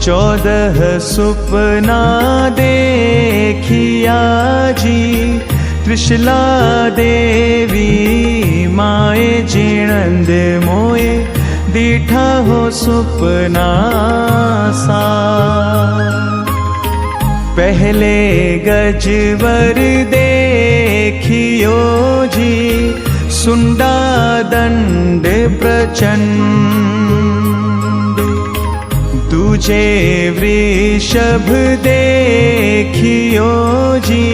14 सुपना देखिया जी, त्रिशला देवी माए जिणंद मोए, दीठा हो सुपना सा। पहले गजवर देखियो जी, सुंडा दंड प्रचंड। दूजे वृषभ देखियो जी,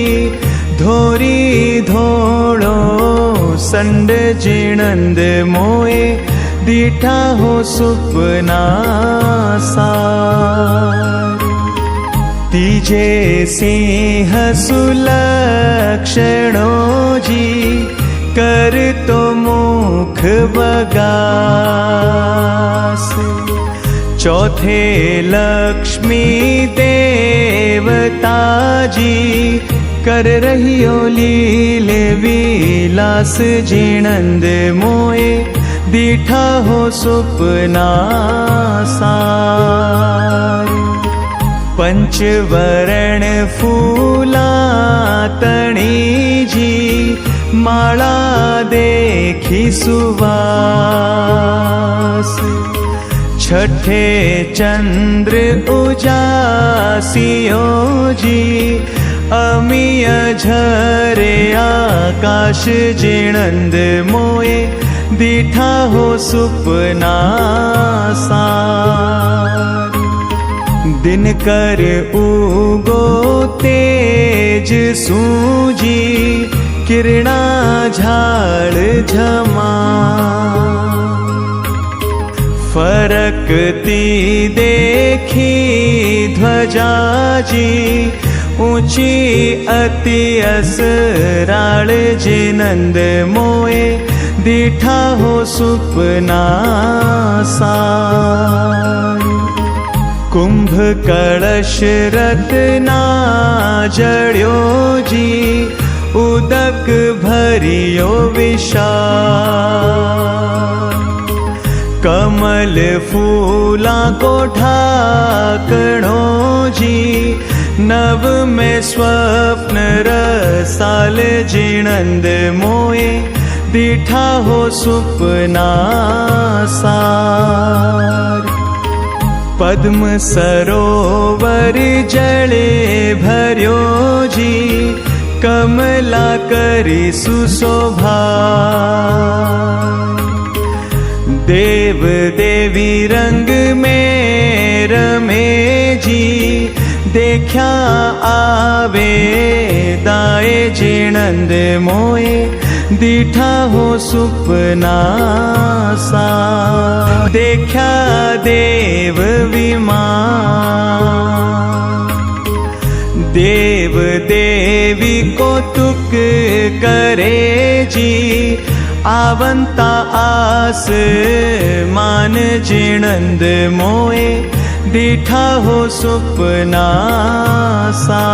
धोरी धोड़ो संड जिणंद मोए, दीठा हो सुपना सार। तीजे सिंह सुलक्षणो जी, कर तो मुख बगास। चौथे लक्ष्मी देवता जी, कर रहियो लीले विलास जिणंद मोए, दीठा हो सुपना सार। पंचवरण फूला तणी जी, माला देखी सुवास। छठे चंद्र उजासियो जी, अमीय झरे आकाश जिणंद मोए, दीठा हो सुपना सार। दिनकर उगो तेज सूजी, किरणा झाड़ झमा। फरकती देखी ध्वजा जी, ऊंची अति असराळ जिणंद मोए, दीठा हो सुपना सार। कुंभ कलश रत्ना जड़्यो जी, उदक भरियो विशाल। कमल फूला को ढाकणो जी, नव में स्वप्न रसाल जिणंद मोए, दीठा हो सुपना सार। पद्म सरोवर जले भर्यो जी, कमला करी सुशोभा। देव देवी रंग में रमे जी, देखा आवे दाए जिणंद मोए, दीठा हो सुपना सा। देखा देव विमान, देव देवी कौतुक करे जी, आवंता आस मान जिणंद मोए, दीठा हो सुपना सा।